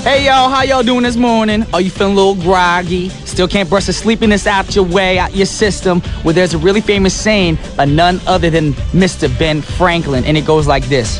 Hey y'all, how y'all doing this morning? Are you feeling a little groggy? Still can't brush the sleepiness out your way, out your system? Well, there's a really famous saying by none other than Mr. Ben Franklin, and it goes like this.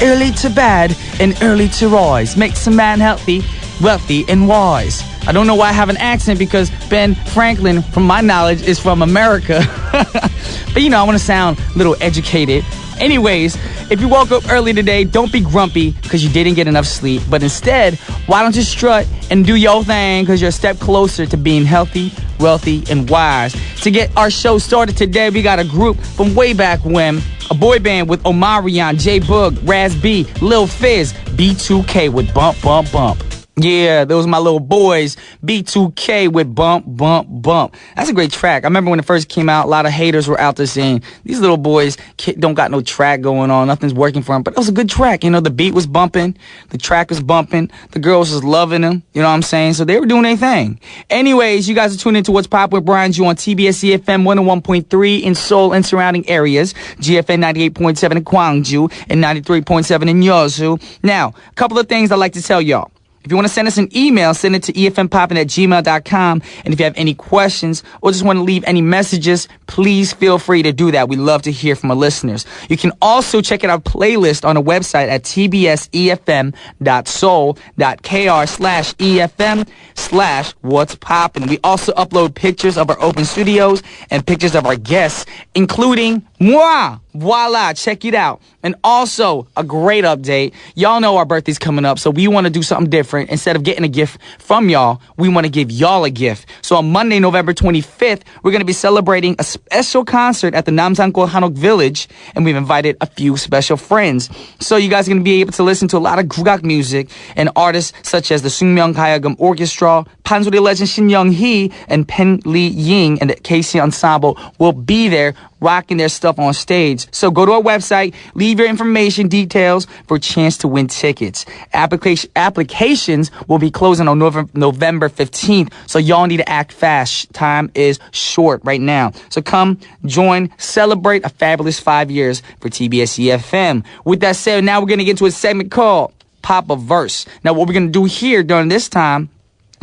Early to bed and early to rise makes a man healthy, wealthy, and wise. I don't know why I have an accent because Ben Franklin, from my knowledge, is from America. But I want to sound a little educated. Anyways, if you woke up early today, don't be grumpy because you didn't get enough sleep. But instead, why don't you strut and do your thing because you're a step closer to being healthy, wealthy, and wise. To get our show started today, we got a group from way back when. A boy band with Omarion, J-Boog, Raz B, Lil Fizz, B2K with Bump, Bump, Bump. Yeah, those are my little boys, B2K with Bump, Bump, Bump. That's a great track. I remember when it first came out, a lot of haters were out there saying, these little boys don't got no track going on, nothing's working for them. But it was a good track. The beat was bumping, the track was bumping, the girls was loving them, you know what I'm saying? So they were doing their thing. Anyways, you guys are tuning into What's Poppin' with Brian Ju on TBS efm 101.3 in Seoul and surrounding areas, GFN 98.7 in Gwangju, and 93.7 in Yeosu. Now, a couple of things I'd like to tell y'all. If you want to send us an email, send it to efmpoppin@gmail.com. And if you have any questions or just want to leave any messages, please feel free to do that. We love to hear from our listeners. You can also check out our playlist on the website at tbsefm.soul.kr/efm/what's poppin'. We also upload pictures of our open studios and pictures of our guests, including moi. Voila, check it out. And also, a great update. Y'all know our birthday's coming up, so we want to do something different. Instead of getting a gift from y'all, we want to give y'all a gift. So on Monday, November 25th, we're going to be celebrating a special concert at the Namsanko Hanok Village, and we've invited a few special friends. So you guys are going to be able to listen to a lot of gugak music and artists such as the Sungmyeong Gayagum Orchestra, Pansori legend Shin Young-hee, and Pen Lee Ying and the KC Ensemble will be there rocking their stuff on stage. So go to our website, leave your information, details for a chance to win tickets. Applications will be closing on November 15th, so y'all need to act fast. Time is short right now. So come, join, celebrate a fabulous 5 years for TBS efm. With that said, now we're going to get into a segment called Pop a Verse. Now what we're going to do here during this time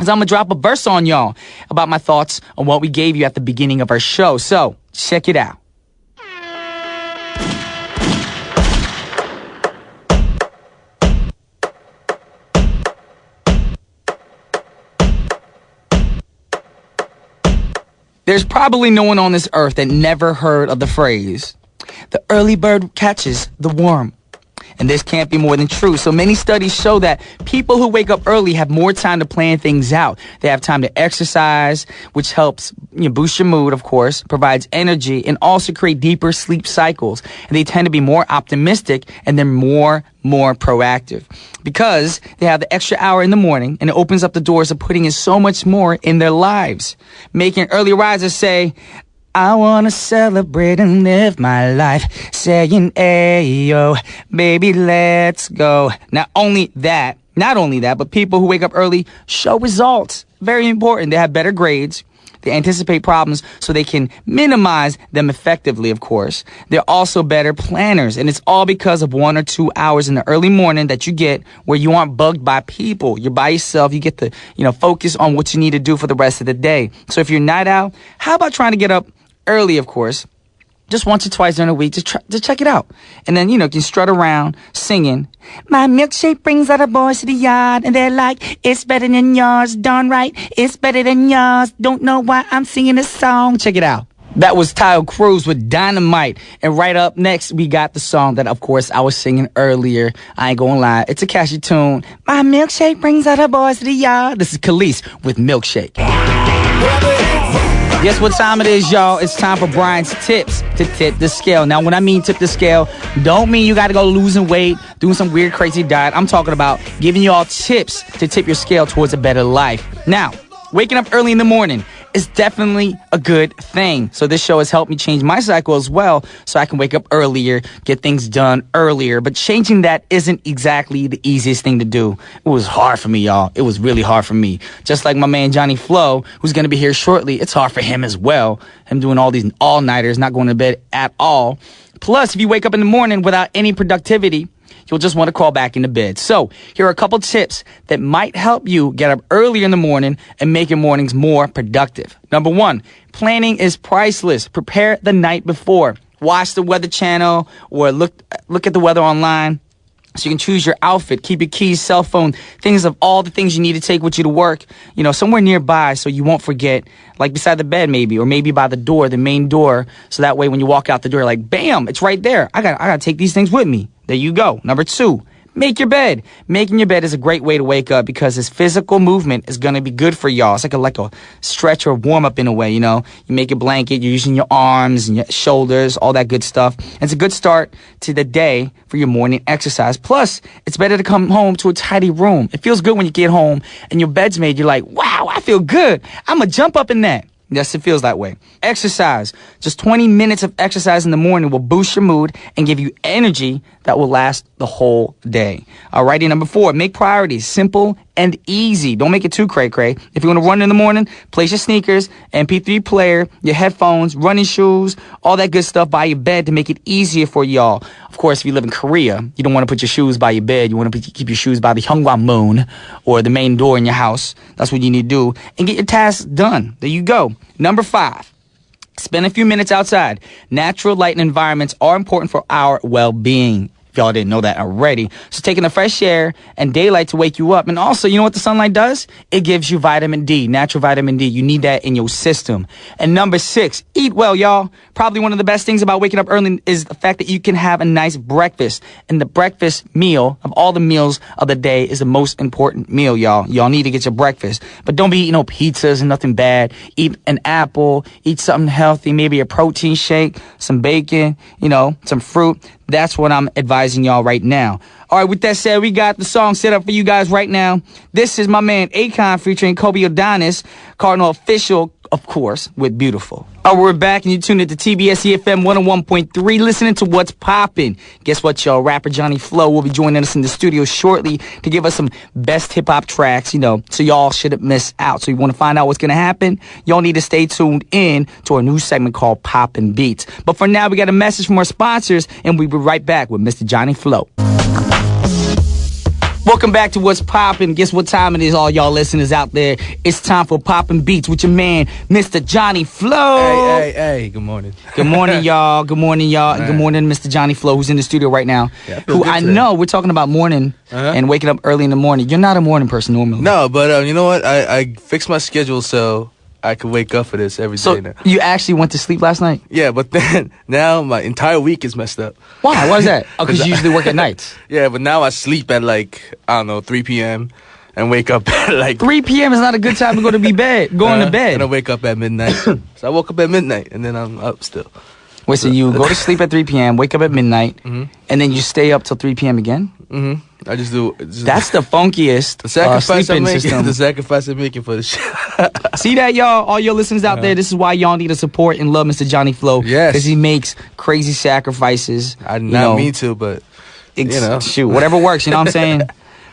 is I'm going to drop a verse on y'all about my thoughts on what we gave you at the beginning of our show. So check it out. There's probably no one on this earth that never heard of the phrase, the early bird catches the worm. And this can't be more than true. So many studies show that people who wake up early have more time to plan things out. They have time to exercise, which helps boost your mood, of course, provides energy, and also create deeper sleep cycles. And they tend to be more optimistic, and they're more proactive because they have the extra hour in the morning, and it opens up the doors of putting in so much more in their lives. Making early risers say, I wanna celebrate and live my life, saying, ayo, baby, let's go. Not only that, but people who wake up early show results. Very important. They have better grades. They anticipate problems so they can minimize them effectively, of course. They're also better planners, and it's all because of 1 or 2 hours in the early morning that you get where you aren't bugged by people. You're by yourself. You get to, focus on what you need to do for the rest of the day. So if you're night out, how about trying to get up early, of course, just once or twice during the week to check it out. And then, you can strut around singing, my milkshake brings other boys to the yard, and they're like, it's better than yours, darn right, it's better than yours, don't know why I'm singing this song. Check it out. That was Tyle Cruz with Dynamite. And right up next, we got the song that, of course, I was singing earlier. I ain't gonna lie. It's a catchy tune. My milkshake brings other boys to the yard. This is Khalees with Milkshake. Guess what time it is, y'all? It's time for Brian's tips to tip the scale. Now, when I mean tip the scale, don't mean you got to go losing weight, doing some weird, crazy diet. I'm talking about giving y'all tips to tip your scale towards a better life. Now, waking up early in the morning is definitely a good thing. So this show has helped me change my cycle as well, so I can wake up earlier, get things done earlier. But changing that isn't exactly the easiest thing to do. It was hard for me, y'all. It was really hard for me. Just like my man Johnny Flo, who's going to be here shortly, it's hard for him as well. Him doing all these all-nighters, not going to bed at all. Plus, if you wake up in the morning without any productivity, you'll just want to crawl back into bed. So here are a couple tips that might help you get up earlier in the morning and make your mornings more productive. Number 1, planning is priceless. Prepare the night before. Watch the Weather Channel or look at the weather online. So you can choose your outfit, keep your keys, cell phone, things of all the things you need to take with you to work, somewhere nearby so you won't forget, like beside the bed maybe, or maybe by the door, the main door. So that way when you walk out the door, like, bam, it's right there. I gotta take these things with me. There you go. Number 2. Make your bed. Making your bed is a great way to wake up because this physical movement is going to be good for y'all. It's like a stretch or warm up in a way, You make your blanket, you're using your arms and your shoulders, all that good stuff. And it's a good start to the day for your morning exercise. Plus, it's better to come home to a tidy room. It feels good when you get home and your bed's made. You're like, wow, I feel good. I'm going to jump up in that. Yes, it feels that way. Exercise. Just 20 minutes of exercise in the morning will boost your mood and give you energy that will last the whole day. Alrighty, number 4, make priorities simple and easy. Don't make it too cray-cray. If you want to run in the morning, place your sneakers, MP3 player, your headphones, running shoes, all that good stuff by your bed to make it easier for y'all. Of course, if you live in Korea, you don't want to put your shoes by your bed. You want to keep your shoes by the Hyungwon or the main door in your house. That's what you need to do. And get your tasks done. There you go. Number 5. Spend a few minutes outside. Natural light and environments are important for our well-being. If y'all didn't know that already. So taking the fresh air and daylight to wake you up. And also, you know what the sunlight does? It gives you vitamin D, natural vitamin D. You need that in your system. And number 6, eat well, y'all. Probably one of the best things about waking up early is the fact that you can have a nice breakfast. And the breakfast meal of all the meals of the day is the most important meal, y'all. Y'all need to get your breakfast. But don't be eating no pizzas and nothing bad. Eat an apple, eat something healthy, maybe a protein shake, some bacon, some fruit. That's what I'm advising y'all right now. All right, with that said, we got the song set up for you guys right now. This is my man Akon featuring Kobe Adonis, Cardinal Official, of course, with Beautiful. All right, we're back and you tuned in to TBS efm 101.3, listening to What's Poppin'. Guess what, y'all? Rapper Johnny Flow will be joining us in the studio shortly to give us some best hip-hop tracks, so y'all shouldn't miss out. So you want to find out what's going to happen? Y'all need to stay tuned in to our new segment called Poppin' Beats. But for now, we got a message from our sponsors, and we'll be right back with Mr. Johnny Flow. Welcome back to What's Poppin'. Guess what time it is, all y'all listeners out there? It's time for Poppin' Beats with your man, Mr. Johnny Flow. Hey, good morning. Good morning, y'all. Good morning, y'all. Good morning, Mr. Johnny Flow, who's in the studio right now. Yeah, who I know we're talking about morning and waking up early in the morning. You're not a morning person normally. No, but you know what? I fixed my schedule so I could wake up for this every day now. You actually went to sleep last night? Yeah, but then now my entire week is messed up. Why? Why is that? Oh, because you usually work at nights. Yeah, but now I sleep at 3 p.m. and wake up at 3 p.m. is not a good time to go to bed. Going to bed. And I wake up at midnight. So I woke up at midnight and then I'm up still. Wait, so you go to sleep at 3 p.m., wake up at midnight, and then you stay up till 3 p.m. again? Mm-hmm. I just do. That's the funkiest sleeping system. The sacrifice I'm making for the show. See that, y'all? All your listeners out there, this is why y'all need to support and love Mr. Johnny Flow. Yes. Because he makes crazy sacrifices. I not mean to, but, Shoot, whatever works, you know what I'm saying?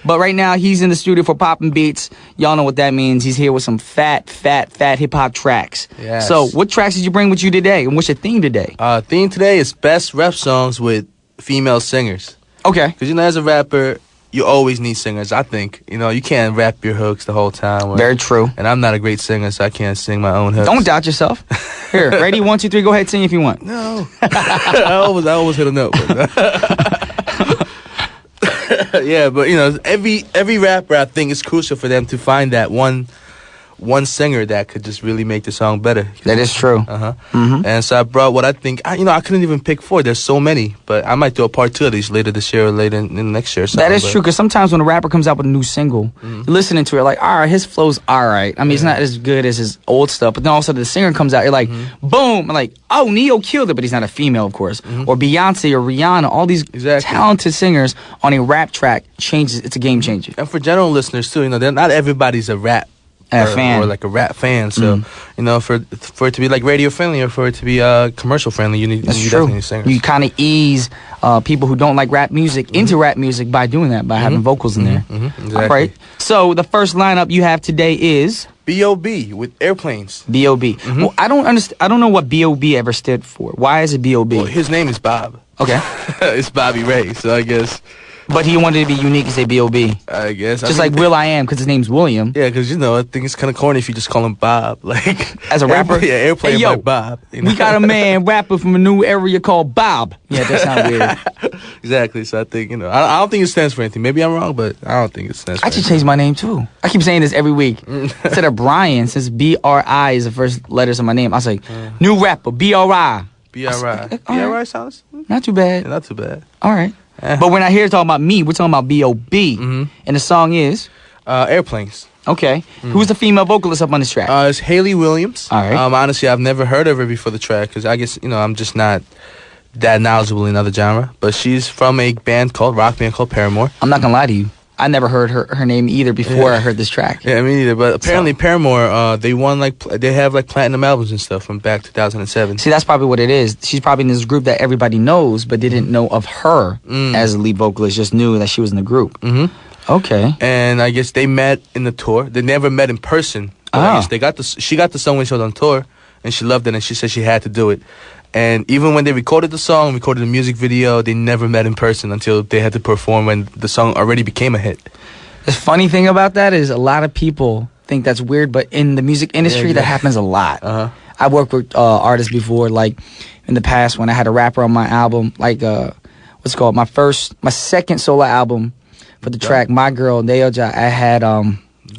But right now, he's in the studio for Poppin' Beats. Y'all know what that means. He's here with some fat hip-hop tracks. Yes. So what tracks did you bring with you today? And what's your theme today? Theme today is best rap songs with female singers. Okay. Because, as a rapper, you always need singers, I think. You can't rap your hooks the whole time. Very true. And I'm not a great singer, so I can't sing my own hooks. Don't doubt yourself. Here, ready? 1, 2, 3, go ahead, sing if you want. No. I always hit a note. Yeah, but every rapper, I think it's crucial for them to find that one singer that could just really make the song better. That is true. Mm-hmm. And so I brought what I think. I couldn't even pick 4. There's so many, but I might do a part 2 of these later this year or later in next year. That is true, because sometimes when a rapper comes out with a new single, you're listening to it like, all right, his flow's all right. I mean, it's not as good as his old stuff, but then all of a sudden the singer comes out, you're like, boom, I'm like, oh, Neo killed it, but he's not a female, of course. Or Beyonce or Rihanna, all these talented singers on a rap track changes. It's a game changer. And for general listeners too, not everybody's a rap fan. Or like a rap fan, so for it to be like radio friendly or for it to be commercial friendly, you definitely need singers. You kind of ease people who don't like rap music into rap music by doing that, by having vocals in there. Exactly. All right. So the first lineup you have today is B.O.B. with Airplanes. B.O.B. Well, I don't know what B.O.B. ever stood for. Why is it B.O.B.? Well, his name is Bob. Okay. It's Bobby Ray, so I guess But he wanted to be unique and say B.O.B. I guess. Just like Will I Am, because his name's William. Yeah, because, I think it's kind of corny if you just call him Bob. Like As a rapper? Yeah, Airplane Hey, yo, by Bob. We got a man rapper from a new area called Bob. Yeah, that sounds weird. Exactly. So I think, I don't think it stands for anything. Maybe I'm wrong, but I don't think it stands for I should anything. change my name, too. I keep saying this every week. Instead of Brian, since B-R-I is the first letters of my name, I was like, new rapper, B-R-I. B.R.I. All B.R.I. right. sounds Not too bad. not too bad. All right. But we're not here talking about me. We're talking about B.O.B. And the song is? Airplanes. Okay. Who's the female vocalist up on this track? It's Haley Williams. All right. Honestly, I've never heard of her before the track because I guess, I'm just not that knowledgeable in other genre. But she's from a rock band called Paramore. I'm not going to lie to you. I never heard her name either before I heard this track. Yeah, me neither. But apparently Paramore, they won they have platinum albums and stuff from back 2007. See, that's probably what it is. She's probably in this group that everybody knows, but didn't know of her as a lead vocalist. Just knew that she was in the group. Okay. And I guess they met in the tour. They never met in person. But I guess she got the song when she was on tour, and she loved it, and she said she had to do it. And even when they recorded the song, recorded the music video, they never met in person until they had to perform when the song already became a hit. The funny thing about that is a lot of people think that's weird, but in the music industry, that happens a lot. I worked with artists before, like in the past when I had a rapper on my album, like what's it called, my second solo album for the track My Girl, Neoja. I had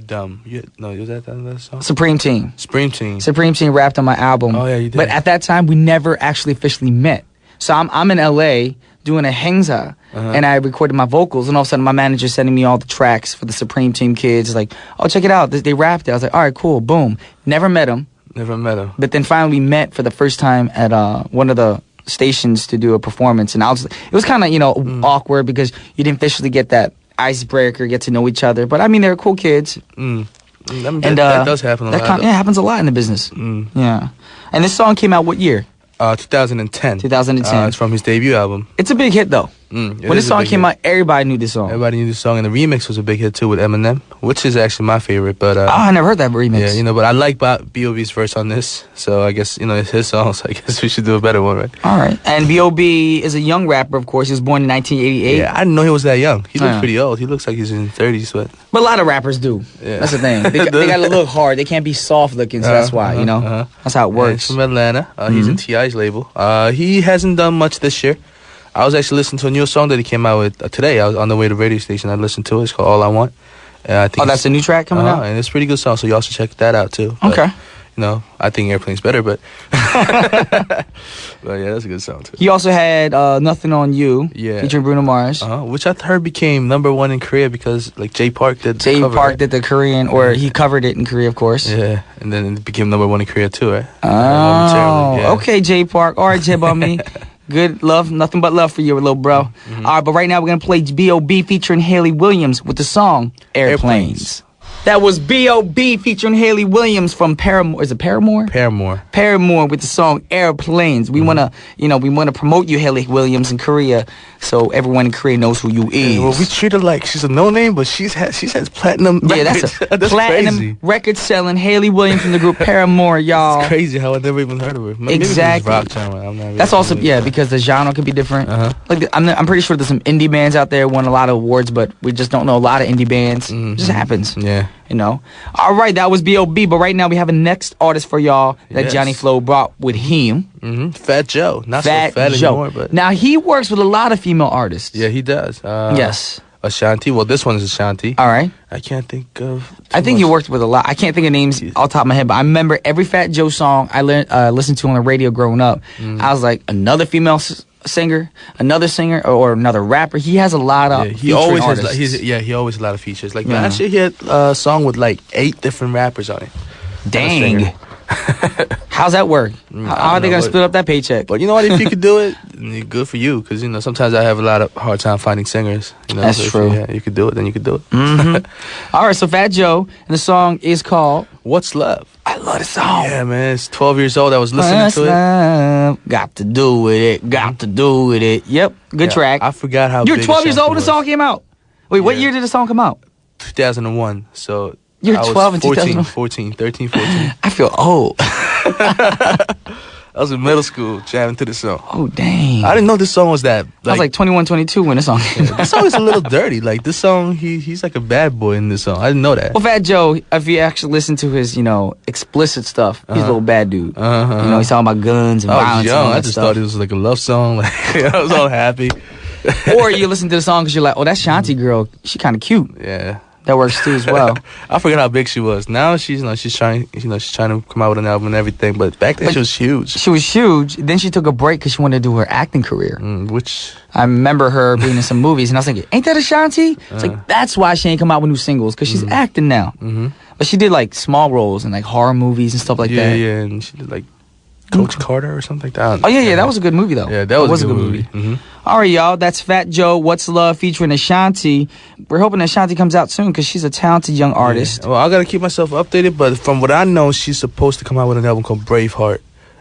Dumb. Was that song? Supreme Team. Supreme Team. Supreme Team rapped on my album. Oh yeah, you did. But at that time, we never actually officially met. So I'm in LA doing a hengza, and I recorded my vocals, and all of a sudden my manager sending me all the tracks for the Supreme Team kids. Like, oh, check it out, they rapped it. I was like, all right, cool, boom. Never met them. Never met him. But then finally we met for the first time at one of the stations to do a performance, and it was kind of awkward because you didn't officially get that icebreaker, get to know each other. But I mean, they're cool kids. I mean, that does happen a lot. Yeah, it happens a lot in the business. Yeah. And this song came out what year? 2010. 2010. It's from his debut album. It's a big hit, though. When this song came out, everybody knew this song. Everybody knew this song, and the remix was a big hit, too, with Eminem, which is actually my favorite. But I never heard that remix. Yeah, but I like B.O.B.'s verse on this, so I guess, it's his song, so I guess we should do a better one, right? All right. And B.O.B. is a young rapper, of course. He was born in 1988. Yeah, I didn't know he was that young. He looks pretty old. He looks like he's in his 30s, but a lot of rappers do. Yeah. That's the thing. They got to look hard. They can't be soft looking, so that's why, That's how it works. He's from Atlanta. He's in T.I.'s label. He hasn't done much this year. I was actually listening to a new song that he came out with today. I was on the way to the radio station. I listened to it. It's called All I Want. I think that's a new track coming out? And it's a pretty good song, so y'all should check that out, too. But, okay. I think Airplane's better, but... but yeah, that's a good song, too. He also had Nothing on You, featuring Bruno Mars. Which I heard became #1 in Korea because, Jay Park did the cover, Park did the Korean, or he covered it in Korea, of course. Yeah, and then it became #1 in Korea, too, right? Oh, okay, Jay Park. All right, Jay Bummy. Good love, nothing but love for you, little bro. All right, but right now we're going to play B.O.B. featuring Haley Williams with the song Airplanes. That was B.O.B. featuring Haley Williams from Paramore. Is it Paramore? Paramore with the song Airplanes. We want to promote you, Haley Williams, in Korea, so everyone in Korea knows who you is. Well, we treat her like she's a no-name, but she has platinum records. Yeah, that's a that's platinum record-selling Haley Williams from the group Paramore, y'all. It's crazy how I never even heard of her. Maybe exactly. Rock genre. I'm not really that's also, because the genre can be different. I'm pretty sure there's some indie bands out there won a lot of awards, but we just don't know a lot of indie bands. It just happens. Yeah. All right, that was B.O.B. But right now we have a next artist for y'all that Johnny Flo brought with him. Fat Joe. Not so fat anymore, but... Now, he works with a lot of female artists. Yeah, he does. Yes. Ashanti. Well, this one is Ashanti. All right. I can't think of... I think he worked with a lot. I can't think of names off the top of my head, but I remember every Fat Joe song I listened to on the radio growing up. I was like, another female singer, another singer, or another rapper. He has a lot of he always artists. he always has a lot of features. Last year he had a song with 8 different rappers on it. Dang. How's that work? How are they going to split up that paycheck? But you know what? If you could do it, good for you. Because, sometimes I have a lot of hard time finding singers. That's so true. If you could do it, then you could do it. All right, so Fat Joe, and the song is called... What's Love? I love the song. Yeah, man. It's 12 years old. I was listening to it. Got to do with it. Got to do with it. Yep. Good track. I forgot how You're big 12 years old when the was. song came out. Wait, what year did the song come out? 2001. So You're 12 in 14, 13, 14. I feel old. I was in middle school jamming to this song. Oh, dang. I didn't know this song was that. I was like 21, 22 when this song came out. This song is a little dirty. Like, this song, he's like a bad boy in this song. I didn't know that. Well, Fat Joe, if you actually listen to his, explicit stuff, he's a little bad dude. He's talking about guns and violence. I was young. And all that I just stuff. thought it was like a love song. Like, I was all happy. Or you listen to the song because you're like, oh, that Shanti girl, she kind of cute. Yeah. That works too as well. I forgot how big she was. Now she's trying to come out with an album and everything. But back then she was huge. She was huge. Then she took a break because she wanted to do her acting career. Which I remember her being in some movies, and I was thinking, ain't that Ashanti? It's like that's why she ain't come out with new singles because she's acting now. But she did like small roles in like horror movies and stuff like that. Yeah, and she did like Coach Carter or something like that. Oh yeah, that was a good movie though. Yeah, that was a good movie. All right, y'all, that's Fat Joe, What's Love featuring Ashanti. We're hoping Ashanti comes out soon because she's a talented young artist. Yeah. Well, I gotta keep myself updated, but from what I know, she's supposed to come out with an album called Braveheart,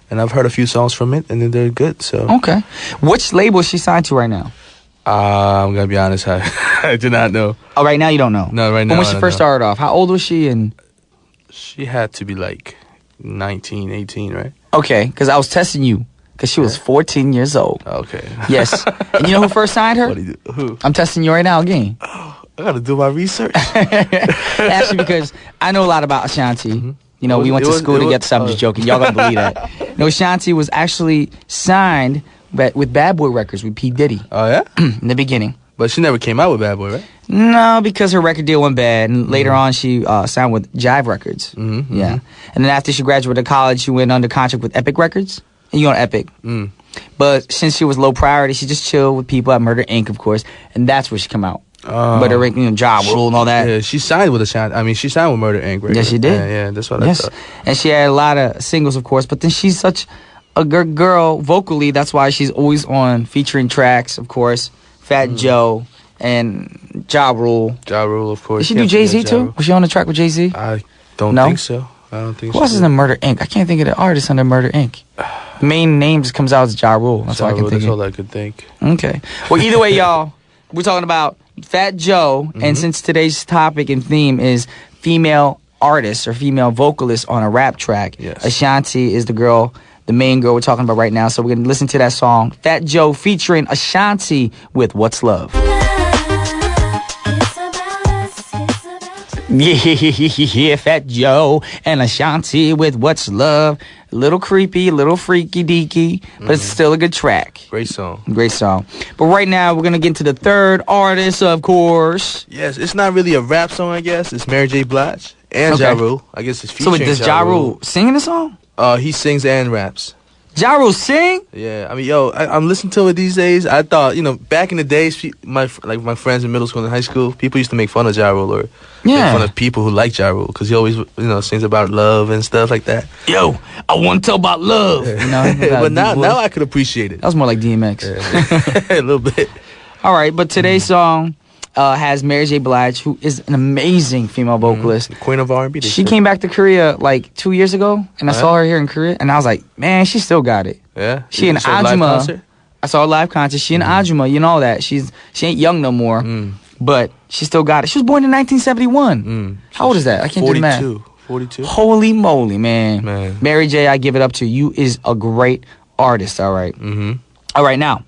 and I've heard a few songs from it, and then they're good. So okay, which label is she signed to right now? I'm gonna be honest, I do not know. Oh, right now you don't know. No, right now. But when she first started off, how old was she? And she had to be like 19, 18, right? Okay, because I was testing you. Because she was 14 years old. Okay. Yes. And you know who first signed her? Who? I'm testing you right now again. I gotta do my research. Actually, because I know a lot about Ashanti. You know, we went to school together, so I'm just joking. Y'all gonna believe that. No, Ashanti was actually signed with Bad Boy Records with P. Diddy. Oh, yeah? In the beginning. But she never came out with Bad Boy, right? No, because her record deal went bad. And later on, she signed with Jive Records. Yeah. And then after she graduated college, she went under contract with Epic Records. And you on Epic. But since she was low priority, she just chilled with people at Murder Inc., of course. And that's where she come out. But her job rule and all that. Yeah, she signed with Ashanti. I mean, she signed with Murder Inc., right? Yes, she did. Yeah, that's what I thought. And she had a lot of singles, of course. But then she's such a good girl vocally. That's why she's always on featuring tracks, of course. Fat Joe and Ja Rule. Ja Rule, of course. Did she do Jay-Z too? Was she on the track with Jay-Z? I don't think so. I don't think so. Who else is in Murder Inc.? I can't think of the artist under Murder Inc. The main name just comes out as Ja Rule. That's all I can think of. That's all I could think. Okay. Well, either way, y'all, we're talking about Fat Joe. And since today's topic and theme is female artists or female vocalists on a rap track, Ashanti is the main girl we're talking about right now. So we're going to listen to that song, Fat Joe featuring Ashanti with What's Love. Yeah, Fat Joe and Ashanti with What's Love. A little creepy, a little freaky deaky, but it's still a good track. Great song. Great song. But right now, we're going to get into the third artist, of course. Yes, it's not really a rap song, I guess. It's Mary J. Blige and Ja Rule. I guess it's featuring So does Ja Rule sing in the song? He sings and raps. Ja Rule sing? Yeah, I mean, I'm listening to it these days. I thought, back in the days, my friends in middle school and high school, people used to make fun of Ja Rule or make fun of people who like Ja Rule because he always, sings about love and stuff like that. Yo, I want to tell about love. But now I could appreciate it. That was more like DMX. Yeah. A little bit. All right, but today's song has Mary J. Blige, who is an amazing female vocalist. Queen of R&B. She came back to Korea like 2 years ago, and I saw her here in Korea, and I was like, man, she still got it. Yeah? She in Ajuma. I saw a live concert. She in Ajuma, you know that. She ain't young no more, but she still got it. She was born in 1971. How old is that? I can't do the math. 42. Holy moly, man. Mary J., I give it up to you. Is a great artist, all right? All right, now.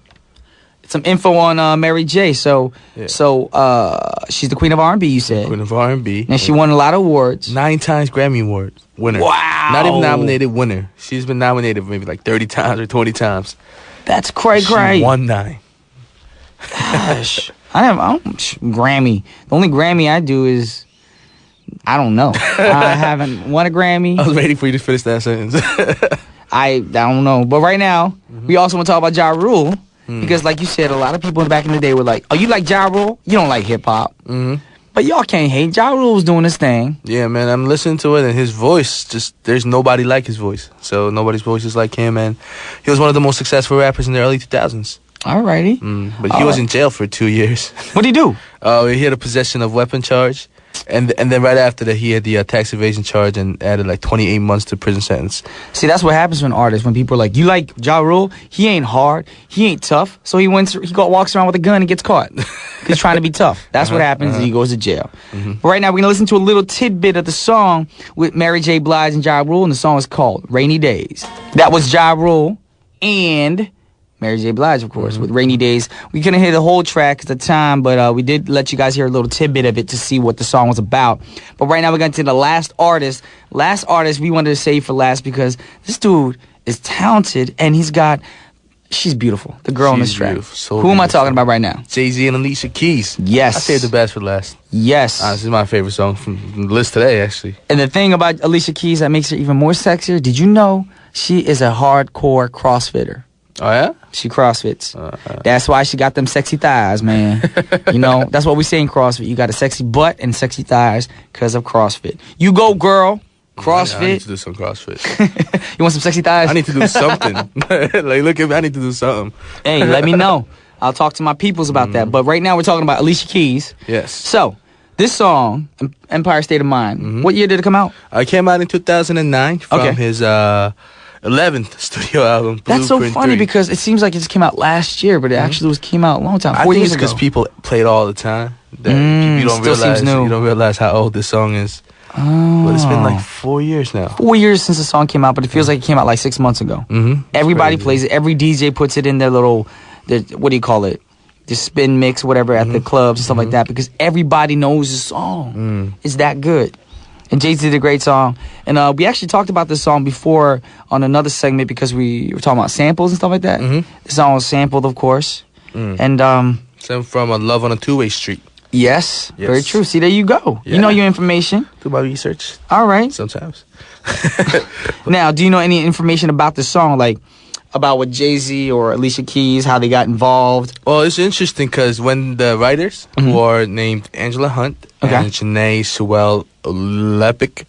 Some info on Mary J. So she's the queen of R&B, you said. Queen of R&B. And she won a lot of awards. 9 times Grammy Award winner. Wow. Not even nominated winner. She's been nominated maybe like 30 times or 20 times. That's cray. She won 9. Gosh. I don't Grammy. The only Grammy I do is I don't know. I haven't won a Grammy. I was waiting for you to finish that sentence. I don't know. But right now, we also want to talk about Ja Rule. Because like you said, a lot of people back in the day were like, oh, you like Ja Rule? You don't like hip-hop. But y'all can't hate. Ja Rule's doing his thing. Yeah, man, I'm listening to it, and his voice, there's nobody like his voice. So nobody's voice is like him, and he was one of the most successful rappers in the early 2000s. Alrighty. But he was in jail for 2 years. What'd he do? He had a possession of weapon charge. And then right after that, he had the tax evasion charge and added like 28 months to prison sentence. See, that's what happens when artists, when people are like, you like Ja Rule? He ain't hard. He ain't tough. So walks around with a gun and gets caught. He's trying to be tough. That's what happens and he goes to jail. But right now, we're going to listen to a little tidbit of the song with Mary J. Blige and Ja Rule, and the song is called Rainy Days. That was Ja Rule and Mary J. Blige, of course, with Rainy Days. We couldn't hear the whole track at the time, but we did let you guys hear a little tidbit of it to see what the song was about. But right now we're going to the last artist. Last artist we wanted to save for last because this dude is talented and she's beautiful. The girl on this track. So Who am I talking about right now? Jay-Z and Alicia Keys. Yes. I saved the best for last. Yes. This is my favorite song from the list today, actually. And the thing about Alicia Keys that makes her even more sexier, did you know she is a hardcore CrossFitter? Oh, yeah? She CrossFits. That's why she got them sexy thighs, man. You know, that's what we say in CrossFit. You got a sexy butt and sexy thighs because of CrossFit. You go, girl. CrossFit. I need to do some CrossFit. You want some sexy thighs? I need to do something. Like, look at me. I need to do something. Hey, let me know. I'll talk to my peoples about that. But right now we're talking about Alicia Keys. Yes. So, this song, Empire State of Mind, what year did it come out? It came out in 2009 from his 11th studio album, That's so Blueprint funny 3. because it seems like it just came out last year, but it actually came out a long time, 4 I think years it's ago. because people play it all the time. That you don't still seems realize. new. You don't realize how old this song is. Oh. But it's been like 4 years now. 4 years since the song came out, but it feels like it came out like 6 months ago. Everybody plays it. Every DJ puts it in their little, what do you call it? The spin mix, whatever, at the clubs and stuff like that, because everybody knows the song. It's that good. And Jay-Z did a great song. And we actually talked about this song before on another segment because we were talking about samples and stuff like that. The song was sampled, of course. And Some from Love on a Two-Way Street. yes, very true. See, there you go. Yeah. You know your information. Do my research All right. sometimes. Now, do you know any information about the song, like about what Jay-Z or Alicia Keys, how they got involved? Well, it's interesting because when the writers who are named Angela Hunt and Janae Sewell Lepic,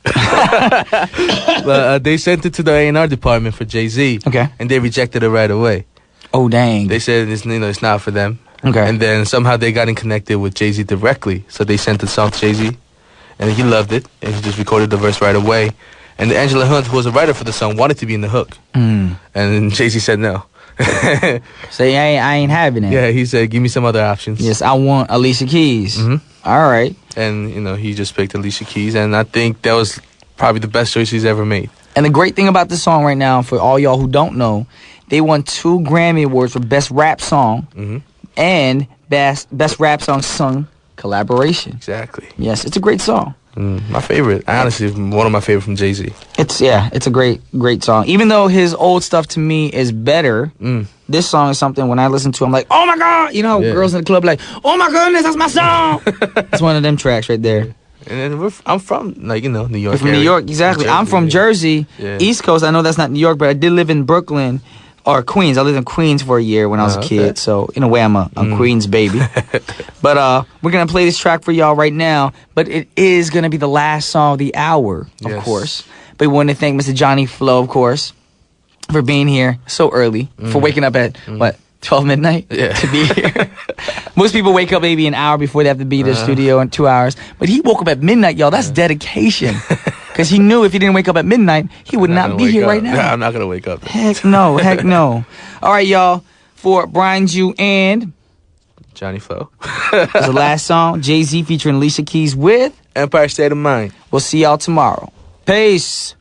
they sent it to the A&R department for Jay-Z. Okay. And they rejected it right away. Oh, dang. They said it's not for them. Okay. And then somehow they got in connected with Jay-Z directly. So they sent the song to Jay-Z. And he loved it. And he just recorded the verse right away. And Angela Hunt, who was a writer for the song, wanted to be in the hook. And then Jay-Z said no. Say, I ain't having it. Yeah, he said, give me some other options. Yes, I want Alicia Keys. All right. And, he just picked Alicia Keys. And I think that was probably the best choice he's ever made. And the great thing about this song right now, for all y'all who don't know, they won 2 Grammy Awards for Best Rap Song and Best Rap Song Sung Collaboration. Exactly. Yes, it's a great song. My favorite. Honestly, one of my favorite from Jay-Z. It's a great song. Even though his old stuff to me is better, this song is something when I listen to, I'm like, oh my God! You know, girls in the club like, oh my goodness, that's my song. It's one of them tracks right there. And then I'm from, New York. You're from area. New York, exactly. Jersey, I'm from Jersey, East Coast. I know that's not New York, but I did live in Brooklyn. Or Queens. I lived in Queens for a year when I was a kid. So, in a way, I'm a Queens baby. But we're going to play this track for y'all right now. But it is going to be the last song of the hour, of course. But we want to thank Mr. Johnny Flo, of course, for being here so early. For waking up at, 12 midnight to be here. Most people wake up maybe an hour before they have to be in the studio in 2 hours. But he woke up at midnight, y'all. That's dedication. Because he knew if he didn't wake up at midnight, he would not be here right now. Nah, I'm not going to wake up. Heck no. All right, y'all. For Brian Jew and Johnny Flo. was the last song, Jay-Z featuring Alicia Keys with Empire State of Mind. We'll see y'all tomorrow. Peace.